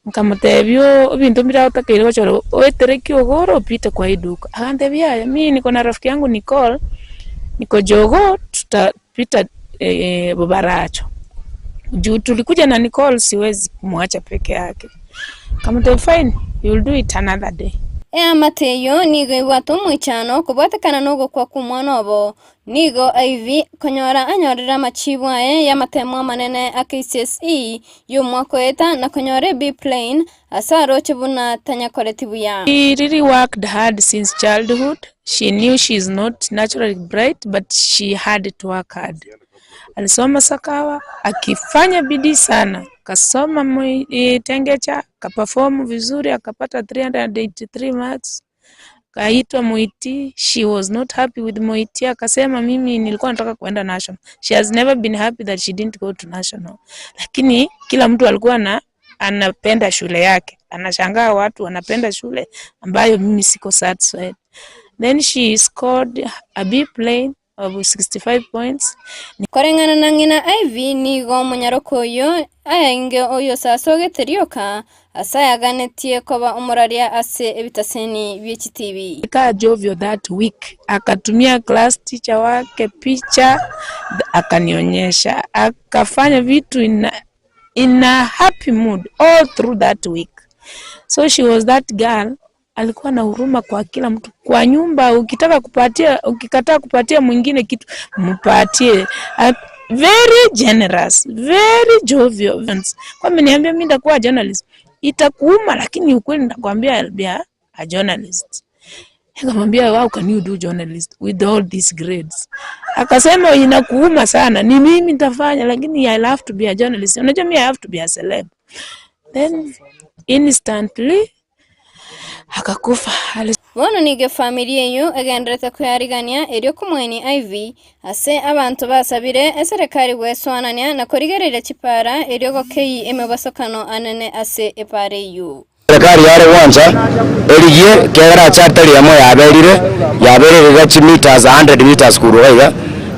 Nikamtebio bintu bila utakile gochoro oetereki ogoro pita kwa iduka. Akantebia mimi niko na rafiki yangu Nicole. Niko Jogo tutapita Bobaracho. Juu tulikuja na Nicole siwezi kumwacha peke yake. Kama fine, you'll do it another day. Mateyo nigo igwatu mwichano kubatekana nugo kwa kumwana obo nigo IV konyora anyorera machibwa ya matemo manene a KCSE y'umwaka eta na konyore B plane asaro chibuna tanya kolektivu ya. She really worked hard since childhood. She knew she's not naturally bright but she had to work hard. Alisoma Sakawa akifanya bidii sana. Kasoma Tengecha, kaperform vizuri, akapata 383 marks. Kaitwa Moiti. She was not happy with Moiti. Akasema mimi nilikuwa nataka kuenda national. She has never been happy that she didn't go to national. Lakini kila mtu alikuwa anapenda shule yake. Anashangaa watu wanapenda shule ambayo mimi siko satisfied. Then she scored a B plane of 65 points. Korengana na ngina IV nigo munyarokoyo ayange oyo sasogeterioka asayaganetie koba umuraria ase ebitaseni BHTV. Ika jovyo that week akatumia class teacher wake picha akanionyesha, akafanya vitu in a happy mood all through that week. So she was that girl. Alikuwa na huruma kwa kila mtu. Kwa nyumba ukikataa kupatia mwingine kitu mpatie. Very generous, very jovial. Kwa mniambia mimi nitakuwa journalist. Itakuuma lakini ukweli nitakwambia I'll be a journalist. Nikamwambia how can you do journalist with all these grades? Akasema inakuuma sana. Ni mimi nitafanya lakini I'll have to be a journalist. Unajua mimi I have to be a celeb. Then instantly akakufa. Bono nige familia yo agendrete kuyarigania eryo kumweni IV ase abantu basabire eserekari gweswanania na kurigerera chipara eryo gokei emebasokano anene ase epare yo. Serekari yare wanza eriye kegera charter yamo yaberire gachi meters 100 meters kuruga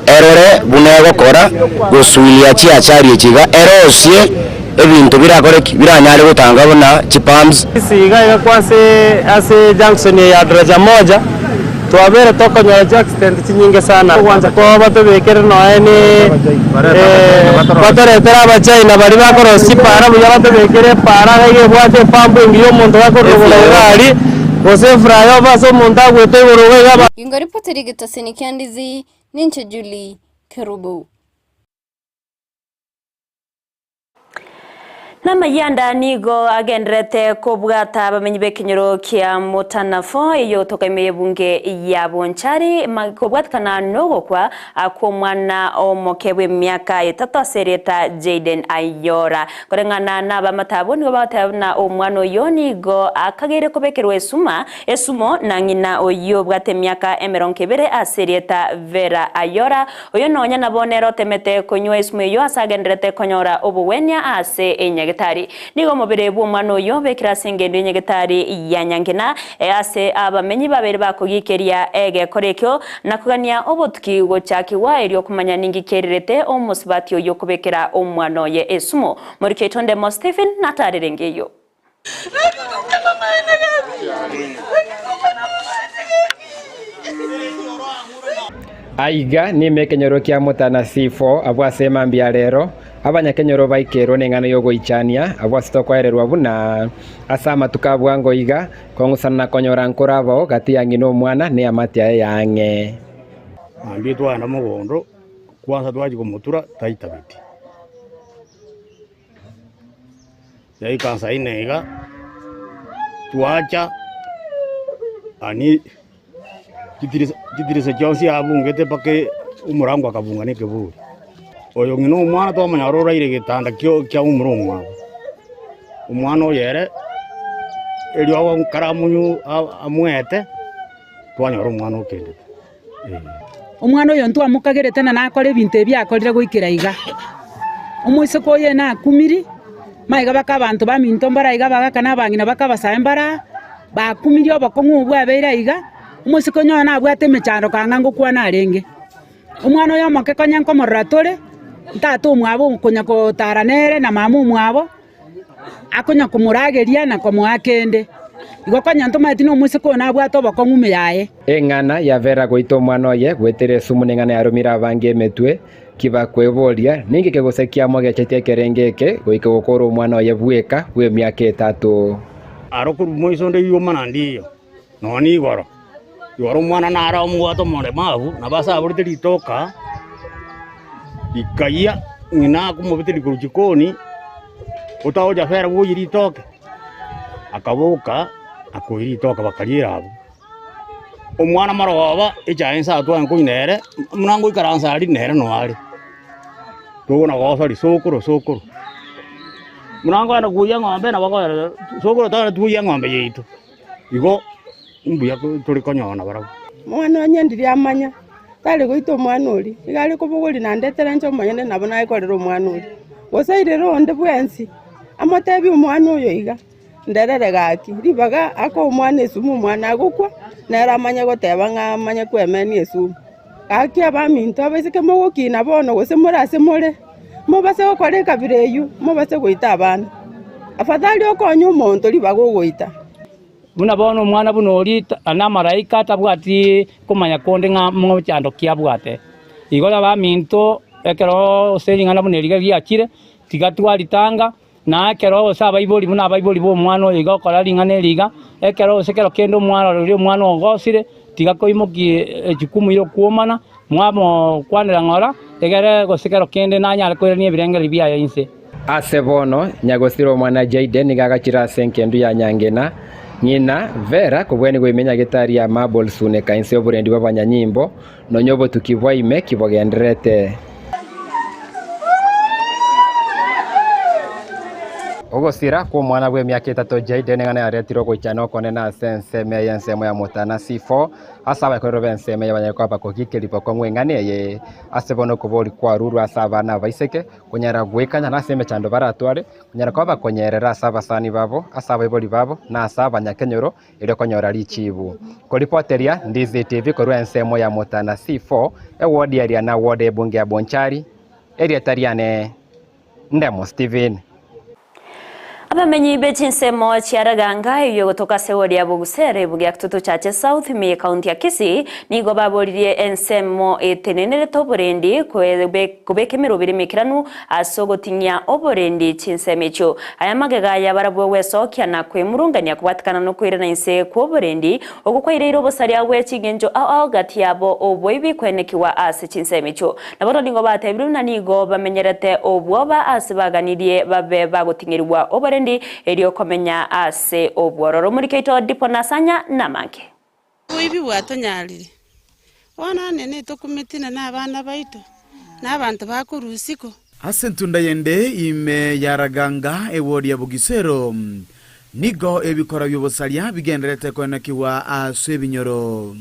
erore bunego kora gosuilia chi achari chiga erosie ebintu birakoreki biranyare gutanga bona chipams isiga kwase ase junction ya daraja moja twabere tokonyora accident chinyinge sana kwanza kwa batobekere noene batoretera abachaina bari bakorosi para buya batobekere para gege bwate pambo ngiyo muntu bakorogora gari gose frayo baso muntu agwete gorogega ingori poteri gitaseni Ndizi ninche Julie Kerubu. Namayanda nigo agendrete kubwata bamenyi bekinyoro kia mutanafo iyo tokemeye bunge ya Bonchari makobwatkana nogo kwa akomwana omokebwe myaka etata sereta Jaden Ayora korengana naba matabo nigo batabna omwana yoni go akagere kobekerwe esumo na ngina oyo bwate myaka emeronkebere asereta Vera Ayora oyo nonya nabonero temete konywa esumo yo asagendrete konyora obuwenya ase enyagetari nigo mobere bw'omwana oyo bekira sengendo enyagetari ya Nyangena ase abamenyi babere bakogikeria egekorekyo nakugania obotuki gochakiwa eryo kumanya ningikererete omusibati oyo kubekera omwana oye esumo muri ketonde mo Stephen natarerengeyo Aiga ni mekenyoro kia mutana C4 abwasema mbia rero abanyakenyoro baikero nengano yogo ichania abwasito kwererwa buna asama tukabwango iga kongusana konyora nkorabo gati yangino mwana ne amatia yange ambi twana mugondo kwanza twaji kumutura taitabiti yai kansa inega twacha ani kitirisa kyonsi abungete pake umurango akabunga ne keburi oyo ngino umwana to manyarora ire gitanda kyo umurumwa umwana oyere eri awo karamunyu amwete twanyora umwana okende umwana oyo ntu amukagerete na nakore binte byakorire goikira iga umwise ko ye na kumiri maiga bakabantu baminto mbara iga bagakana bangina bakabasa mbara bakumiri obakongu bwabeira iga umwise ko nyona abwate mecharo kangango kwana arenge umwana oyo mokekonya nkomorora tore Tatu mwabo kunya ko taranere na mamu mwabo akonya kumurageria na komwakende igokonya ntomaiti no mwise ko na bwato bakong'ume yaye eng'ana ya vera goito mwana oye gwetere sumu n'eng'ana ya rumira abange emetwe kiba kweboria ningi kegosekia moge chetie kerengeke goike gokora omwana oye bweka bwe miaka 3 arokuru moiso nde yoma nandiyo noni igoro mwana nara omwato monde mabu na basa burite litoka ikaya ngina kumubitiri ku jikoni utaoja fera buyiri toke akabuka akoiri toka bakalira abo omwana maroba ejaensa atwa nkuinere munango ikaransa ali nere no ali tubona gosari sokoro munango ana kuya ng'ombe na bakora sokoro tara tuya ng'ombe yitu igo mbuya tuli konyona bara mwana nyendiri amanya tali goito mwana uri igali kubuguri na ndetera ncho manyene nabona ikorero mwana uri gosaire ronde bwensi amatebi umwana uyo iga nderere gaki ribaga ako umwana esumu umwana agukwa nera amanya goteba ng'amanya kwemeni esumu gaki abaminto abasike mogokina bono gose murase mure mubase gokoreka bireyu mubase goita abana afadhali okonya umuntu ribaga goita muna bono mwana bunori ana maraika tabwati kumanya konde nga mo chando kia bwate igora ba minto ekero seringana buneriga giakire tigatwalitanga na ekero saba iboli muna baiboli bo mwana iga koralingana eriga ekero sekero kendo mwana rio mwana ogosire tigakoimoki ejikumu iro kuomana mwamo kwanera ngora egere gosekero kende nanya kwirania ebirengeri bya inse ase bono nyagosiro mwana Jaden igagachira senkendu ya nyangena nyina vera kubweni gwimenya gitari ya marble sune kainse oburendi bw'abanyanyimbo nonyobo tukibwa ime kibogenderete ogosira kwa mwana bwe myaka 3 Jaden ngana yaretiro gochana okone na sense meya nsemo ya motana C4 asaba ko robense meya banyako bakokike lipoko ngwengane ye asebono kuboli kwa ruru asaba na baiseke kunyara gwekanya na seme chando baratware kunyara kwa bakonyerera asaba sani babo asaba iboli babo na asaba nyakenyoro ile konyora lichibu kolipoteria Ndizi TV ko nsemo ya motana C4 ewodi area na wode ebunge ya Bonchari area tariane Ndemo Steven abamenyi b'chinsemo chiaraganga iyo gotoka sewori ya Bugusere bugia kitutu chache South me county ya Kisii nigo baboririe ensemo etenenere toborendi kubekemero birimikiranu asogotinya oborendi chinsemecho aya magega ya barabwe wesokia na kwemurungania kubatikana no kwirana inse kuoborendi ogukwaire irobosari yawe chigenjo gati yabo obwoibi kwenekiwa ase chinsemecho nabono ningo batebiru na nigo bamenyerete obwoba asibaganirie babe bagotingerirwa oborendi erio komenya ase obwororo muri keito dipo nasanya namake ibi bwatonyarire ona nene tokumitina n'abana baito n'abantu bakurusiko ase ntunda yende ime yaraganga ewodi ya Bugisero nigo ebikora byobosalia bigenderete kwenekiwa ase binyoro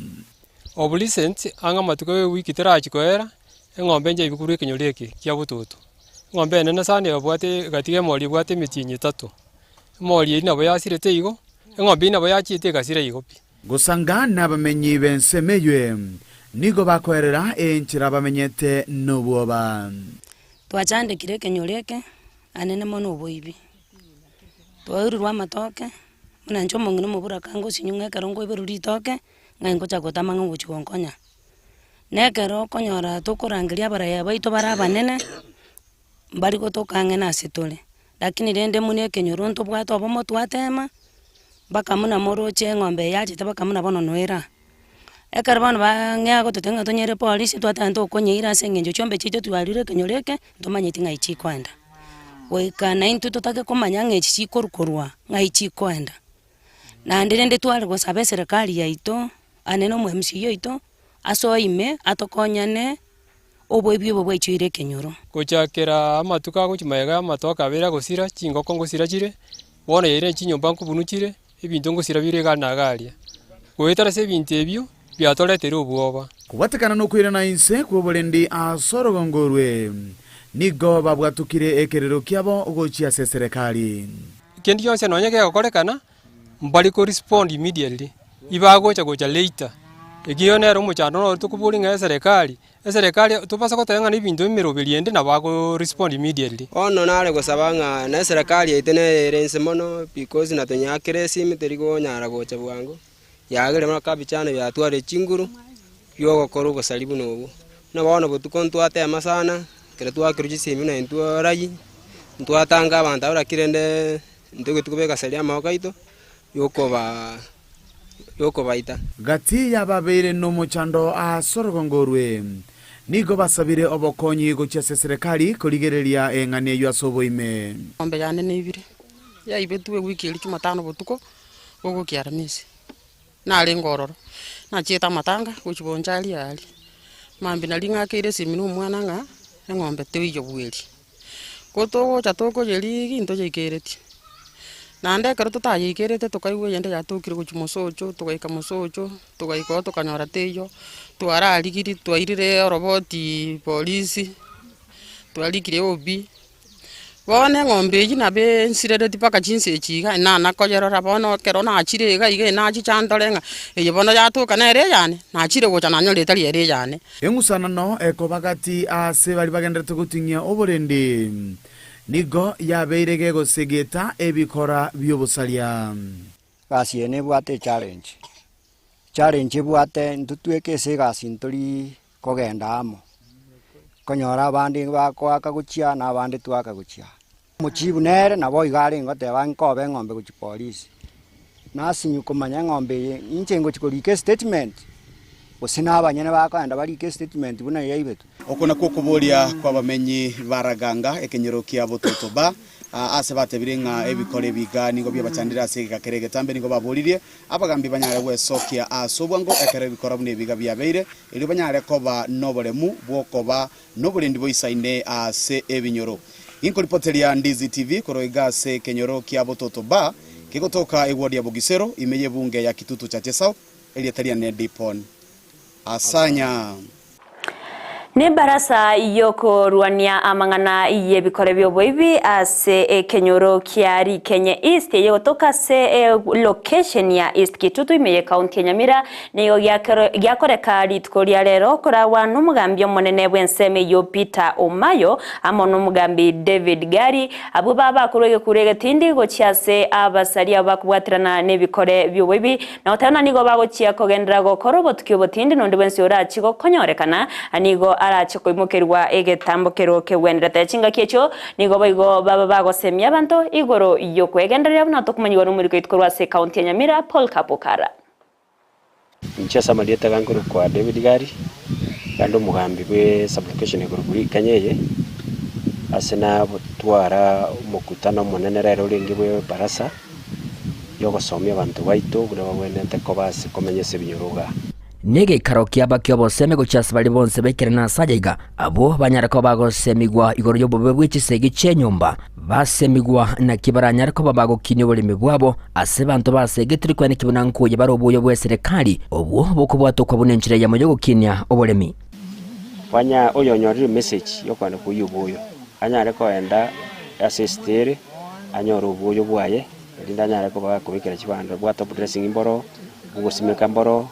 obulicent anga matuko wiki terachikoera eng'ombe nje ibikuru ekenyoleke kya bututu ng'ombe nene sana yabwate gatige mori bwate mitinyi 3 mori ina boyasirete igo eng'ombe ina boyachite gasire igo pi gusangana bamenyi bensemeywe nigo bakorera enchira bamenyete nobwoba twachande kireke nyoreke anene mono boibi twaurwa matoke muna ncho mongino mubura kango sinyunga karongo iberuri toke ngaingo chagota mangu chigonkonya nekero konyora tukurangiria baraya baito barabanene bari gotokange na setole lakini rende mune kenyoro nto bwato abomo twatema baka muna moroche ng'ombe yache tabaka muna bono noera ekara bano bang'ea gototenga tonyere polisi twatanto konyeira sengenjo chombe chite twalire kenyoreke ntomanyiti ngaichi kwenda goikana into tutake komanya ng'echi chikorukorwa ngaichi kwenda na ndirende twale gosabe serikali yaito anene mu MC yaito asoime atokonyane obwebi obwo bwaichire kenyoro gochakera amatuka gochimayega amatoka bera gosira chingoko ngosira chire bona yire chinyomba nkubunukire ebintu ngosira bire gana galia goetara se bintu ebyo byatoletera obwoba kubatekana no kwirana inse kubolendi asorogongorwe nigo babwatukire ekerero kyabo gochia se serikali kendi yonse nonyeke gokorekana mbali ko respond immediately ibago gocha later Igionera umuchando no tukubuli nga serikali tupasa kotenga ni bintu mirobeliende na bako respond immediately. Ono nare gusaba nga na serikali itene rense mono because na tonyakire simi terigo nyara gocha bwango yagere makabichane byatware chinguru yogo koru gusalibu nobu na bana butukontu atema sana kire twakiruji simi na ntu rayi ntu atanga abantu abarakirende ndego tukubeka salia mawakaito yoko baita gati yababeire no muchando asorogongorwe nigo basabire obokonyi gocha serikali kurigereria engane yo asoboime ombe yane nibire ya ibetwe wiki iri Jumatano butuko gogo kiaramisi na lengororo na cheta matanga kuchibonjali ali mambi nalinga kire siminu mwana nga engombe tewiyo bweli koto chatoko yeli into yekereti nande karo tutayikerete tukaiwe yende yatukire kuchimosocho tukaika mosocho tukaiko tukanyora teyo twara aligiri twairire roboti polisi twalikire obi bone ngombe yina be nsirere tipaka CHINSA echiga na koyerora bono kero na achirega ige na chichandolenga eye bono yatuka na ere yane na achire gocha na nyole tali ere yane engusana no ekobagati ase bali bagendete gutingia oborende nigo yabeirege gosegeta ebikora byobusalia gasiene bwate challenge bwate ntutweke se gasintori kogenda amo konyora abandi bakwaka guchia na abandi twaka guchia muchibu nere nabo igari ngote bankobe ngombe guchi police nasinyu kumanya ngombe inche ngochikorike statement usina abanyene bakwenda barike statement buna yaibetu okona kukuburia kwa bamenyi baraganga ekenyero kia bototo ba ase batebirenga ebikore biga nigo bya bachandira ase gakerege tambe nigo baburirie abagambi banyare gwesokia asobwango ekere bikora bune biga byabeire iri banyare koba nobolemu bwokoba nobulendi boisaine ase ebinyoro inko ripoteria Ndizi TV koroiga ase kenyoro kia bototo ba kigotoka ewodi ya Bugisero imeye bunge ya Kitutu cha Chesao elietaria ne dipon asanya ne barasa yoko ruania amangana iye bikore byoboibi ase kenyoro kiari Kenya East yotoka se location ya East Kitutu imeye county Nyamira niyo yakoreka litkoria lero kora wanu mugambi omonene bwenseme yo Peter Omayo amono mugambi David Gari abo baba kurege tindi gochiase abasari abakubwatirana ne bikore byoboibi na otana nigo bagochia kogendera gokoro botukyo botindi nonde bwensi ora chigo konyorekana anigo arachiko imokerwa egetambokero kewendera chinga kecho nigo baigo baba bagosemya banto igoro yokwegenderera buna tokumanywa n'umuriko itkorwa se county ya Nyamira Paul Kapokara nchasa malieta gankuru kwa David Gari kando mugambi bwe supplication iguruguri kanyeye asena butwara mukutano munene rero lingi bwe barasa yogosomya bantu baito bura babwendete ko base komenyese binyuruga nege karokia bakyo boseme gochasa bali bonse bekere na sajaiga abo banyara ko bagosemigwa igoro yo bobe bwichisegi chenyumba basemigwa na kibaranyara ko babago kinyobole bwabo ase bantu basegetri kwane kibunankuye barobuyo bwe serikali obo bokubwato kwa bunenchire ya moyo gukinya obolemi wanya oyonyorire message yo kwane kuyubuyo anyare ko enda asistere anyoro ubuyo bwaye ndanyare ko bakubikira kibando bwato dressing imboro ugosimeka mboro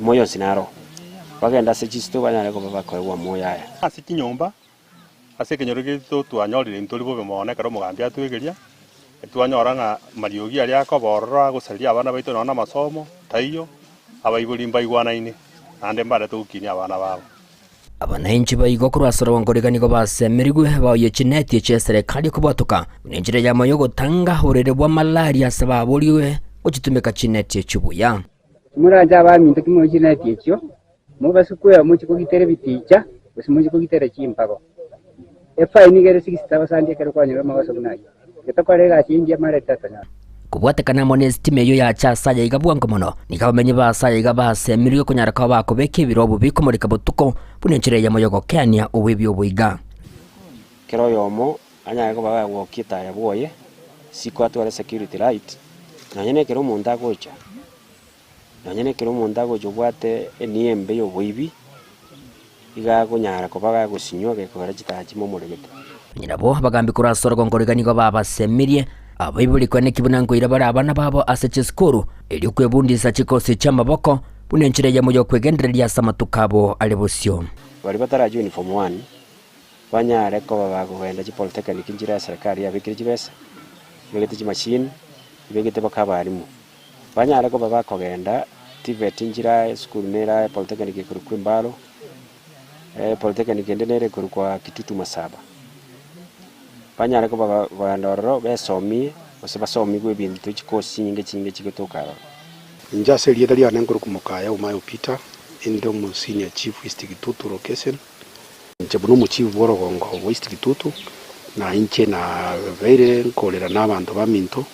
moyo sinaro bagenda se chisto banyare ko bakorwa moya ase kinyomba ase kenyoro gitu twanyorire ntori bobe mone karo mugambi atwegeria twanyora nga mariogi ari akoborora gusaria abana baito na masomo taiyo abaibuli mbaigwanaine ande mbare tukinya abana babo abananchi baigo kurasoro wangorega nigo basemerigwe bayo chineti che serikali kubatoka ninjire ya moyo gutanga urere bwa malaria sababuriwe uchitumika chineti chubuya muranja baminto kimwe chineti ekyo mubasukwe muchiko gitere biticha basimuchiko gitere chimpago efa inigere 60,000 kero kwanyira mabaso bunayi ketakorega chindia mare tatanya kubwatekana mone stime yo ya chasa ya igabwango mono nikabamenye basa ya igabasemirwe kunyara kwa bakobeke birobo bikomorika butuko bunenchire ya moyogo Kenya uwibi obuiga kero yomo anya ko baba wokita ya boye siko atwara security right nanyene kero munda gocha nanyene kero munda gocho bwate eniembe yo buibi iga kunyara ko baga gusinywa ke kora chitachi momoregete nyirabo bagambi kurasoro gongorega nigo baba semirie abaibuli kwene kibunango irabara abana babo aseche skuru ili kwebundisa chikosi cha maboko bune nchire ya moyo kwegendereria samatukabo alebosio bari bataraje uniform 1 banyare ko bagenda ci polytechnic njira ya serikali yabikire kibese begete ci machine begete bakabarimu banyare ko bakogenda TVET njira school nera polytechnic kuri kwimbalo polytechnic ndenere kuri kwa Kitutu Masaba banyare ko bagandoro besomi basomi gwe bintu chikosi nyinge chigetoka njase liedali anenkuru kumukaya umayo Petra endo mu senior chief East Kitutu location nchebuno mu chief borogongo East Kitutu na inche na veire nkolera n'abantu baminto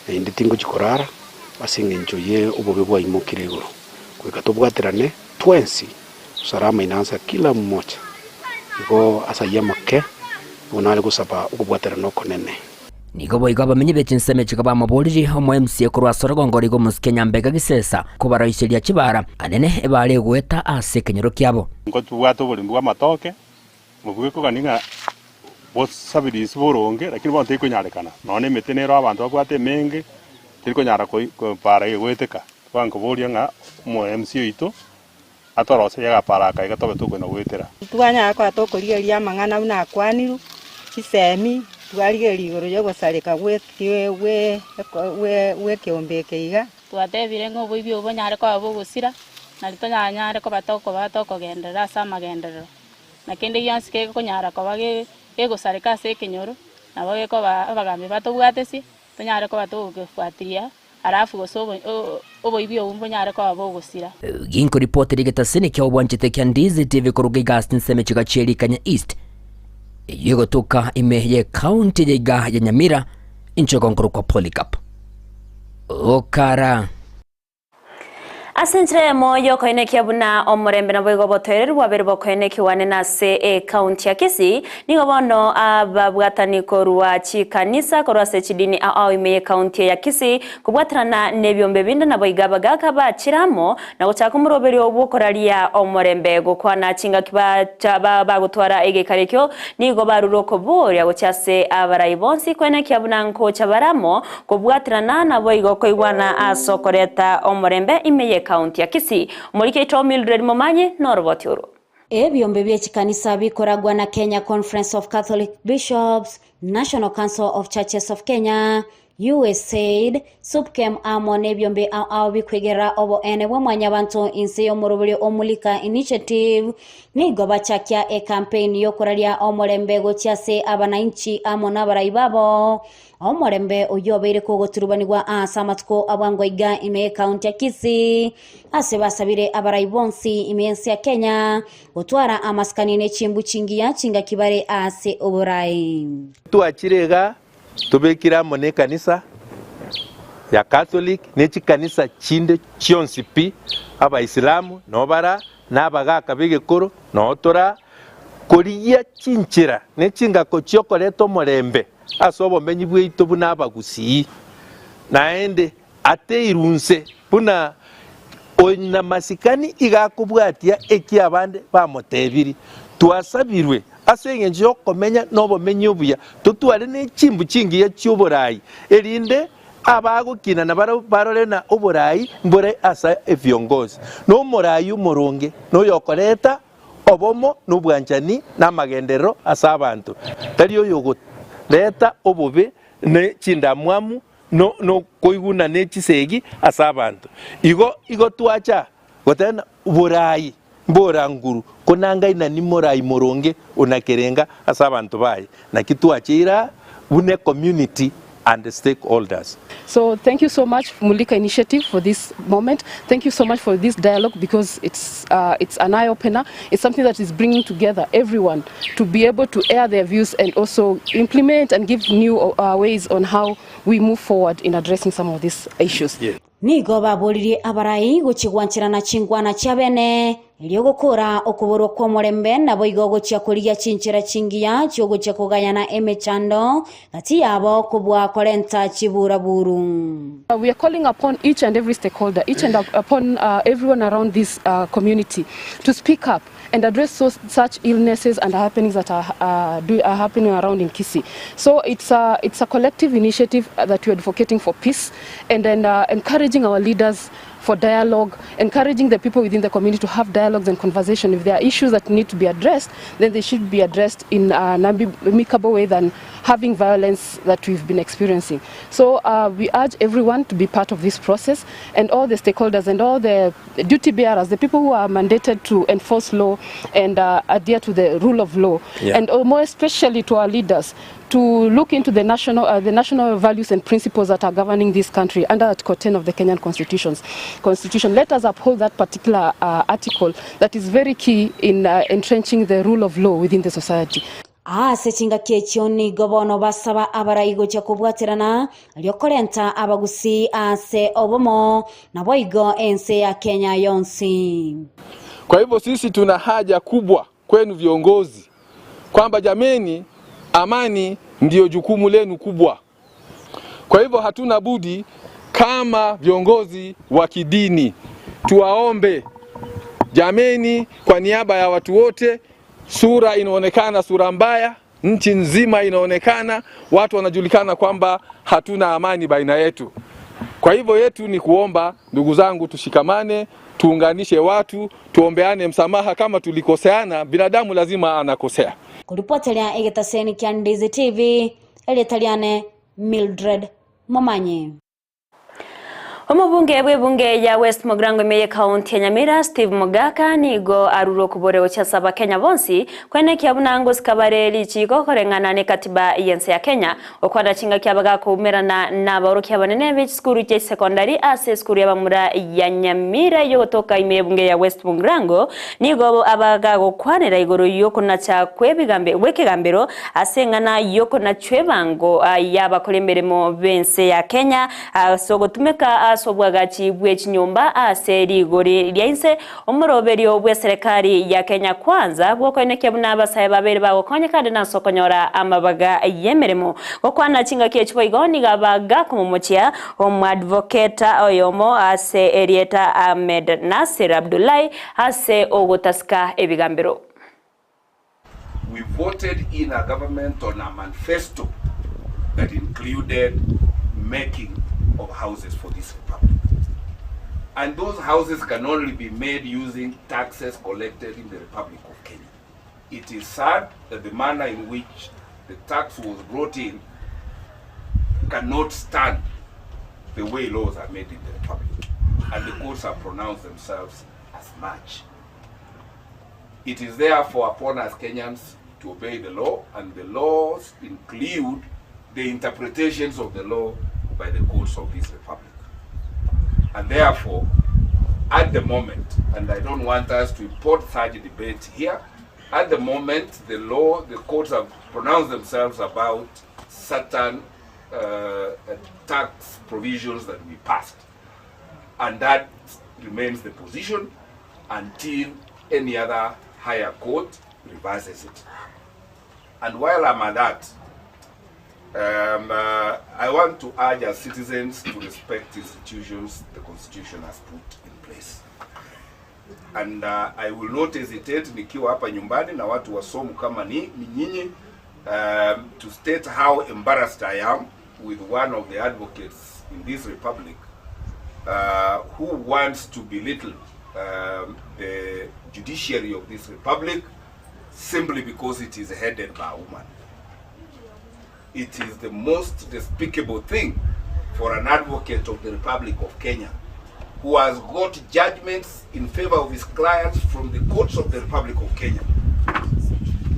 na inditingo chikorara basinge njoye ubobe bwa imukire iguru kwikatubwaterane twensi usalama inaanza kila mmoja iko asaya make unale kusaba ukubwaterana konene nigo boiga bamenye bechinseme chikaba maboliji omo MC kurwa sorogongori go muskenya mbega gisesa kubara isheria kibara anene ebale gweta ase kenyero kyabo ngo tubwato buli mbwa matoke mubuge ko ganinga bosabirisi boronge lakini bonte ko nyarekana none metenero abantu bakwate menge tiriko nyara ko para yegweteka twanko boria nga mo MC ito atorose yaga para kaiga tobe tukona gwetera twanya ko atokoria mangana una kwaniru kisemi twarigeria iguru yo gusarika gwetiwe we kiombeke iga twatebire ngo boibyo bonyare ko abo gusira narito nyanyare ko batoko gendera sama gendero nakende yansike ko nyara ko bage egusarika se kinyoro nabo ko bagambe batobwatesi tonyare ko batogefuatiria arafu gosobo oboibyo umbo nyare ko abo gusira ginko reporter igetasene kya obwanchite kya Ndizi TV kuruga Gastin seme chigacheri Kenya East yego toka imeye county ya Nyamira inchokonkuru kwa Polycarp okara asentre moyo koineki abuna omorembe na boigo botererwa berbo koineki wane na se county ya Kisii nigo bono ababwatani korwa chikanisa korwa se chidini au imeye county ya Kisii kubwatrana nebyombe binda na boiga bagaka bachiramo na guchaka umuroberi obukoralia omorembe gukwana chinga kiba bagutwara egekarikyo nigo baruroko boria guchase abarayibonsi koineki abuna nko chabaramo kubwatrana na boigo koigwana asokoreta omorembe imeye county ya Kisii mulike to Mildred Momanye noroboti uru ebyombe byechikanisa bikoragwa na Kenya Conference of Catholic Bishops, National Council of Churches of Kenya, USAID, Subkem amone ebyombe au bikwegera obo ene bwamanya bantu insi y'omurubuli omulika initiative nigo bachakya campaign yokoralia omorembe gochiase abananchi amona barayibabo omorembe oyobeire kugoturubanirwa asamatuko abwangoiga ime county ya Kisii ase basabire abarayibonsi imensi ya Kenya gutwara amaskanine chimbu chingiya chinga kibare ase oborai tuachirega tubekira mone kanisa ya Catholic nechi kanisa chinde chionsi pi abaisilamu nobara nabagaka bigekoro notora koriya chinchira nechinga kochiokoreto morembe asobo menyi bwito buna Gusii naende ate irunse buna oina masikani igakubwatia eki abande bamotebiri twasabirwe asenge njo komenya nobo menyi obuya tutware ne chimbu chingi ya cyuborayi erinde abagukina na barore na oborayi mbore asa efyongozi no morayi umuronge no yokoreta obomo n'ubwanjani n'amagendero asa abantu tariyo yogo leta obobe ne chindamwamu no koiguna ne chisegi asa abantu igo twacha gotena borayi mboranguru konanga ina ni morayi moronge unakerenga asa abantu baye na kitwachira une community and the stakeholders. So thank you so much Mulika Initiative for this moment. Thank you so much for this dialogue because it's an eye opener. It's something that is bringing together everyone to be able to air their views and also implement and give new ways on how we move forward in addressing some of these issues. Yeah. Nigo baboliri abarayi guchigwanchirana chingwana chabene iliyogokora okuboro kwa morembe na boigogo chakulia chinchira chingiya chogo chakugayana emechando gati yabo kubwa kolenta chibura buru. We are calling upon each and every stakeholder, upon everyone around this community to speak up and address such illnesses and happenings that are happening around in Kisii. So it's a collective initiative that we are advocating for peace and then encouraging our leaders for dialogue, encouraging the people within the community to have dialogues and conversation. If there are issues that need to be addressed, then they should be addressed in an amicable way than having violence that we've been experiencing. So we urge everyone to be part of this process, and all the stakeholders and all the duty bearers, the people who are mandated to enforce law and adhere to the rule of law, and more especially to our leaders, to look into the national values and principles that are governing this country under Article 10 of the Kenyan Constitution. Let us uphold that particular article that is very key in entrenching the rule of law within the society. Sechinga kiechoni gobono basaba abarayigo cha kubwatirana lyokorenta abagusi ase obomo na boigo ense ya Kenya yonsi. Kwa hivyo sisi tuna haja kubwa kwenu viongozi kwamba jameni, amani ndiyo jukumu lenu kubwa. Kwa hivyo hatuna budi kama viongozi wa kidini tuwaombe jameni, kwa niaba ya watu wote. Sura inaonekana sura mbaya, nchi nzima inaonekana, watu wanajulikana kwamba hatuna amani baina yetu. Kwa hivyo yetu ni kuomba, ndugu zangu, tushikamane, tuunganishe watu, tuombeane msamaha kama tulikoseana, binadamu lazima anakosea. Kuripotelea egetaseni kya Ndizi TV, Elietaliane Mildred Momanyi. Omubunge bw'ebunge ya West Mogrango Meye County ya Nyamira Steve Mogaka nigo aruro kuboreo cha saba Kenya bonsi kwene kiabunango skabareli chiko korengana ne katiba yense ya Kenya okwada chinga kiabaga kumerana na baro kiabanene bich skuru che secondary ase skuru ya bamura ya Nyamira yotoka ime bunge ya West Mogrango nigo abaga gokwanera igoro yoko na cha kwebigambe wekegambero asengana yoko na chwebango yabakolemberemo bense ya Kenya sogotumeka sobwagachi bw'ekinyumba aseri gori lyainse omuroberio bwa serikali ya Kenya kwanza bwokoneke bunabasaye babere bagokonye kandi nasokonyora amabaga yemeremo gokwana chinga kyechibo igoni gabaga kumumuchia advocate oyomo ase Erieta Ahmed Nasir Abdullahi ase ogotaska ebigambiro. We voted in a government on a manifesto that included making of houses for this republic. And those houses can only be made using taxes collected in the Republic of Kenya. It is sad that the manner in which the tax was brought in cannot stand the way laws are made in the Republic. And the courts have pronounced themselves as much. It is therefore upon us Kenyans to obey the law, and the laws include the interpretations of the law by the courts of this republic. And therefore, at the moment, and I don't want us to import such a debate here, at the moment the courts have pronounced themselves about certain tax provisions that we passed. And that remains the position until any other higher court reverses it. And while I'm at that, I want to urge our citizens to respect institutions the Constitution has put in place. And I will not hesitate nikiwa hapa nyumbani na watu wasomu kama ni nyinyi to state how embarrassed I am with one of the advocates in this republic who wants to belittle the judiciary of this republic simply because it is headed by a woman. It is the most despicable thing for an advocate of the Republic of Kenya who has got judgments in favor of his clients from the courts of the Republic of Kenya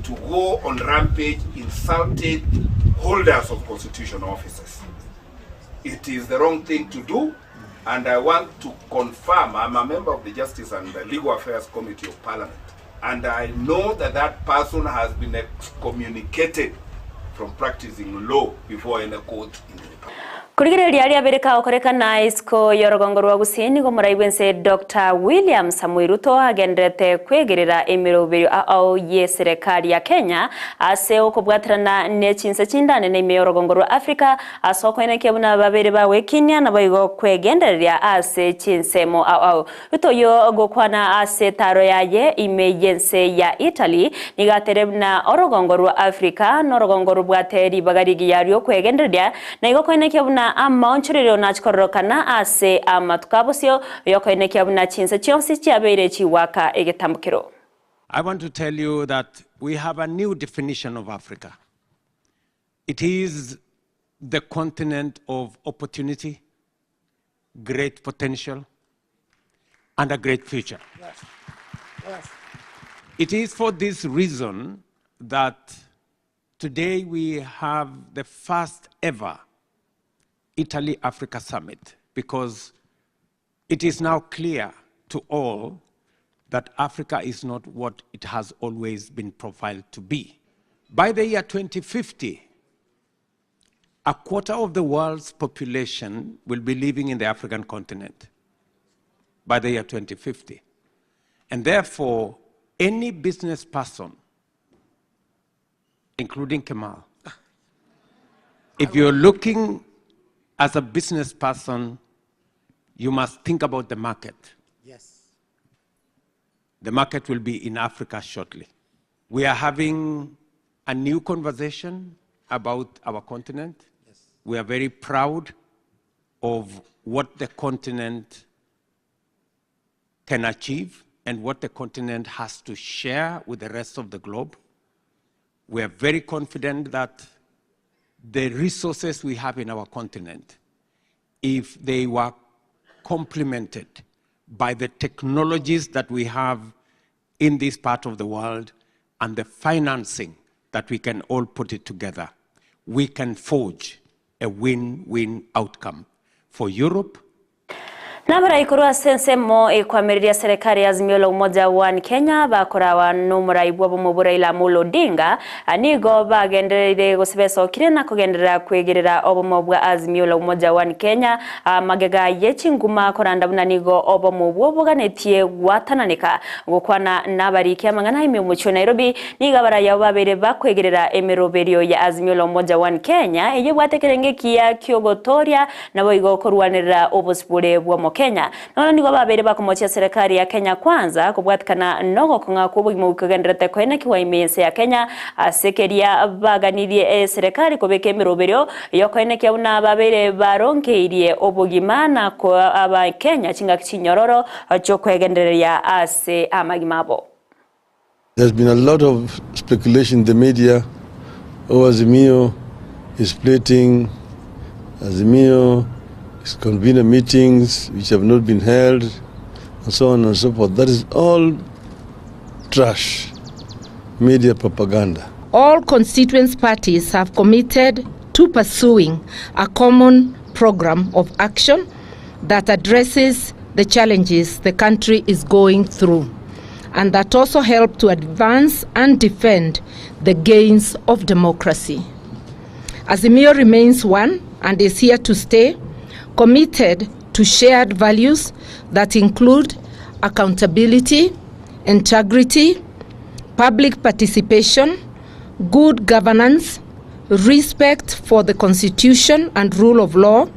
to go on rampage insulting holders of constitutional offices. It is the wrong thing to do, and I want to confirm, I'm a member of the Justice and the Legal Affairs Committee of Parliament, and I know that that person has been excommunicated from practicing law before any court in the Republic. Kurigire ya bereka okoreka na isko yorogongo rwa Gusii nigo muraibense Dr. William Samuel Ruto agendrete kwegerera emirobero ao ye serikali ya Kenya ase okubwatrana ne CHINSA chindane ne yorogongo rwa Africa asoko eneke buna babere bawe Kenya na bayigo kwegenderera ase CHINSEMO ao Ruto yo gokwana ase taro yaye emergency ya Italy nigaterebna orogongo rwa Africa norogongo rwa bwateri bagarigi yaryo kwegenderera na igo kweneke buna na amaonchorero nachikororokana ase amatukabosio yokoine kiabuna CHINSA chionsi chiabeire chiwaka egetambukiro. I want to tell you that we have a new definition of Africa. It is the continent of opportunity, great potential, and a great future. Yes. Yes. It is for this reason that today we have the first ever Italy-Africa Summit, because it is now clear to all that Africa is not what it has always been profiled to be. By the year 2050, a quarter of the world's population will be living in the African continent by the year 2050. And therefore, any business person, including Kemal, if you're looking as a business person, you must think about the market. Yes. The market will be in Africa shortly. We are having a new conversation about our continent. Yes. We are very proud of what the continent can achieve and what the continent has to share with the rest of the globe. We are very confident that the resources we have in our continent, if they were complemented by the technologies that we have in this part of the world and the financing that we can all put it together, we can forge a win-win outcome for Europe. Namara ikurua sensemo ikwamiriria serikali ya Azimio la Umoja wa Kenya bakorawa n'umuraibu w'abumubura ila Mulo Odinga anigo bagenderere gusibesa kire na kugenderera kwegerera obumubwa Azimio la Umoja wa Kenya magega yechinguma koranda bunanigo obumubwo buganetie gwatananika gukwana nabariki amangana ime mucho Nairobi niga baraya babere bakwegerera emiroberio ya Azimio la Umoja wa Kenya iyo bwatekerengekia kyogotoria nabo igokorwanira obusibure bwa Kenya. Nono nigo babere bakomochia serikali ya Kenya kwanza kubwatikana nogo konga kubugimu kugenderete kwene kiwa imense ya Kenya asekeria baganirie serikali kubeke miroberio yokwene kiuna babere baronkeirie obugimana kwa aba Kenya chinga kinyororo chokwegenderia ase amagimabo. There's been a lot of speculation in the media. Azimio is splitting. Azimio convener meetings which have not been held, and so on and so forth. That is all trash, media propaganda. All constituent parties have committed to pursuing a common program of action that addresses the challenges the country is going through, and that also help to advance and defend the gains of democracy. Azimio remains one and is here to stay, committed to shared values that include accountability, integrity, public participation, good governance, respect for the Constitution and rule of law,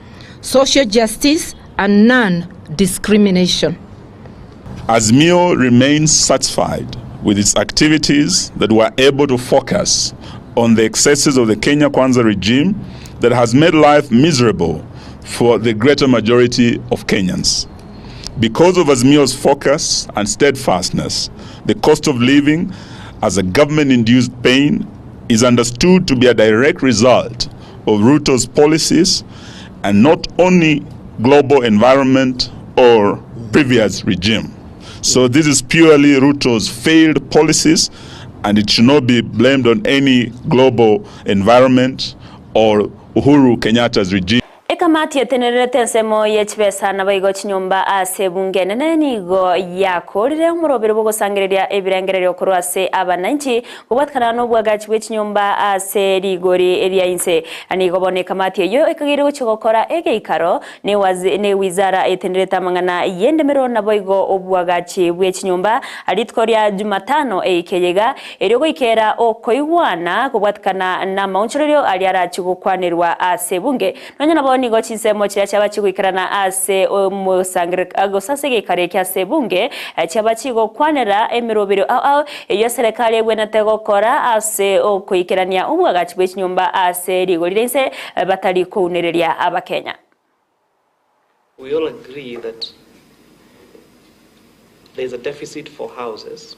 social justice, and non-discrimination. Azimio remains satisfied with its activities that were able to focus on the excesses of the Kenya Kwanza regime that has made life miserable for the greater majority of Kenyans. Because of Azimio's focus and steadfastness, the cost of living as a government-induced pain is understood to be a direct result of Ruto's policies and not only global environment or previous regime. So this is purely Ruto's failed policies, and it should not be blamed on any global environment or Uhuru Kenyatta's regime. Kamati yetenerete nsemo yechbesa na baigo chinyumba ase bunge nigo yakorire umurobero bwo gusangirirya ebirengerero kurwase abananchi kubatkana no bwagachi wechinyumba ase rigori area inse anigo bone kamati yo ekagire guchokora egeikaro ne wizara yetenereta mangana yendemero na baigo obwagachi wechinyumba alitkoria Jumatano ekeyega eryo ikera okoiwana kubatkana na maunchorero aliara chugukwanirwa ase bunge nonya nigo chinsemo chira chabachigwikarana ase musangire agosase gikare kya sebunge chabachigo kwanera emirobiro au iyo serikali egwenete gokora ase okuikirania ubwagachi bw'ekinyumba ase rigorirense batali kuunereria abakenya. We all agree that there is a deficit for houses,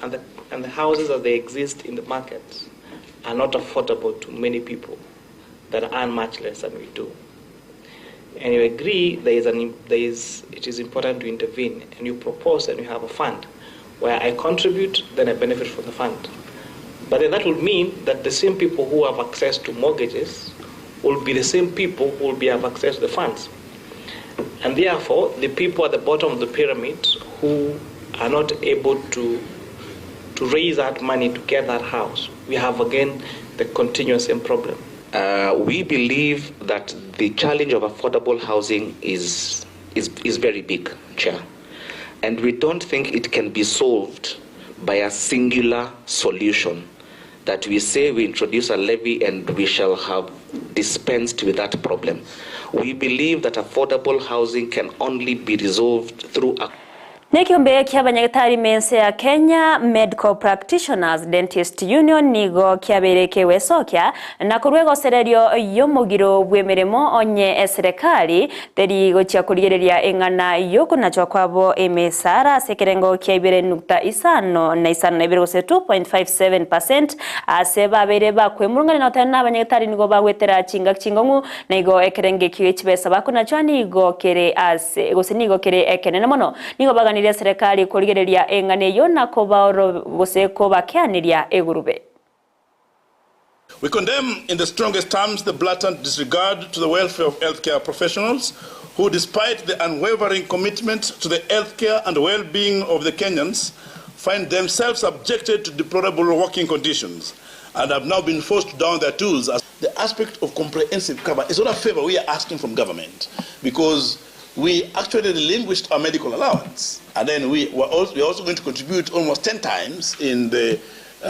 and the houses as they exist in the market are not affordable to many people that earn much less than we do. And you agree it is important to intervene, and you propose and you have a fund where I contribute, then I benefit from the fund. But then that would mean that the same people who have access to mortgages will be the same people who will have access to the funds. And therefore, the people at the bottom of the pyramid who are not able to raise that money to get that house, we have again the continuous same problem. We believe that the challenge of affordable housing is very big, Chair. And we don't think it can be solved by a singular solution, that we say we introduce a levy and we shall have dispensed with that problem. We believe that affordable housing can only be resolved through a Nekiombe kiabanyagitari mense ya Kenya Medical Practitioners Dentist Union nigo kiaberekewe sokya na kurwego sererio yomugiro bwemeremo onye serikali teri gocha kurigereria engana yoko nachwa kwabo emesara sekerengo kiabere nukta isano na isano na ibere gose 2.57% aseba bere bakwe murungane notana abanyagitari nigo bagwetera chingongu na igo ekerenge kiwechibesa bakuna chwani igo kere ase gose nigo kere ekene namono nigo bagani serikali kurigereria engane yona kobaoro goseko bakianiria egurube. We condemn in the strongest terms the blatant disregard to the welfare of healthcare professionals who, despite the unwavering commitment to the healthcare and well-being of the Kenyans, find themselves subjected to deplorable working conditions and have now been forced down their tools. The aspect of comprehensive cover is not a favor we are asking from government, because we actually relinquished our medical allowance, and then we're also going to contribute almost 10 times in the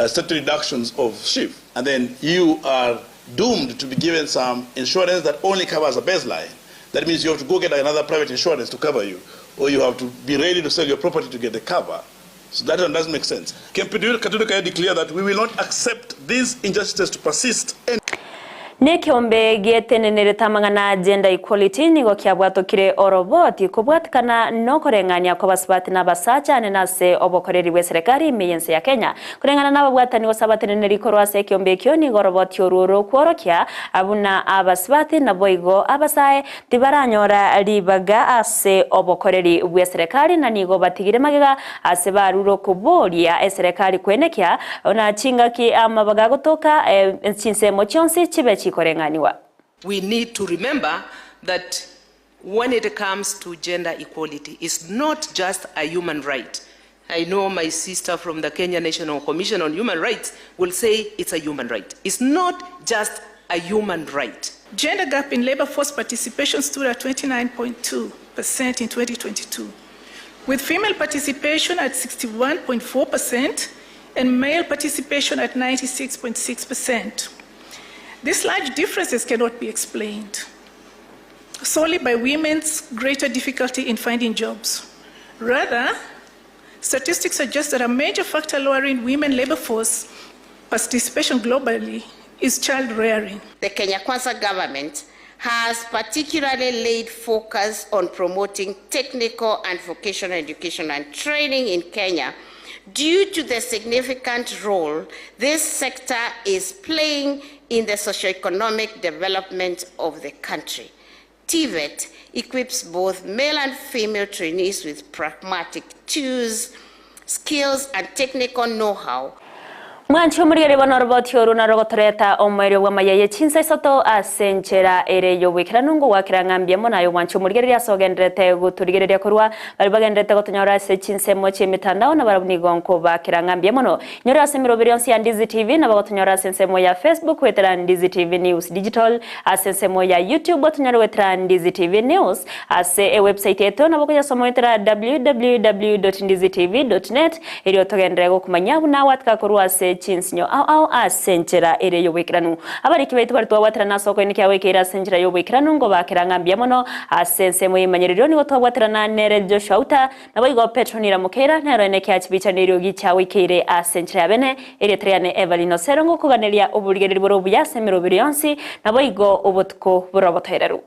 set reductions of shift, and then you are doomed to be given some insurance that only covers a baseline. That means you have to go get another private insurance to cover you, or you have to be ready to sell your property to get the cover. So that one doesn't make sense. Katuduka declare that we will not accept these injustices to persist. Nekiombe gietenenere tamangana gender equality nigo kiabwatokire oroboti kubwatikana no kurenganya kwa basabati na basacha nenase obokoreri we serikali meyense ya Kenya kurengana na babwatani go sabateneneri korwase kiombe kyo nigo roboti oruro kworokia abuna abasabati na boigo abasae tibaranyora libaga ase obokoreri we serikali na nigo batigire magega ase baruro kuboria serikali kwenekia ona chingaki amabaga gotoka chinsemo chonsi chibechi. We need to remember that when it comes to gender equality, it's not just a human right. I know my sister from the Kenya National Commission on Human Rights will say it's a human right. It's not just a human right. Gender gap in labor force participation stood at 29.2% in 2022, with female participation at 61.4% and male participation at 96.6%. These large differences cannot be explained solely by women's greater difficulty in finding jobs. Rather, statistics suggest that a major factor lowering women labor force participation globally is child rearing. The Kenya Kwanza government has particularly laid focus on promoting technical and vocational education and training in Kenya due to the significant role this sector is playing in the socio-economic development of the country. TVET equips both male and female trainees with pragmatic tools, skills, and technical know-how. Mwancho muriere bonoroboti oruna rogotoreta omwero wa mayaye CHINSA ISATO asenchera ere yobwikira nungu wakirangambye mona yo mwancho muriere yasogendrete guturigereria kurwa bari bagendrete gotonyora se CHINSA moche mitandao na barabunigonko bakirangambye mono nyora semiro birionsi ya Ndizi TV na bagotonyora sensemo ya Facebook wetera Ndizi TV News Digital asensemo ya YouTube gotonyora wetera Ndizi TV News ase website yetu na bakoja somo wetera www.ndizitv.net iri otogendrego kumanya na watka kurwa se chinsinyo au asenjera ere yobwikiranu abari kibaitu bari twagwatirana soko-ini kia wikira asenjera yobwikiranu ngo bakirangambia mono asense mwimanyiriro nigo twagwatirana nere Joshua AUTA nabo igo Petra nira Mokeira nero ene kia chibicaniriro gicha wikire asenjera bene ere triane EVERLYNE OSERO ngo kuganeria uburigeri bwo buyasemero birionsi nabo igo ubutko burobotereru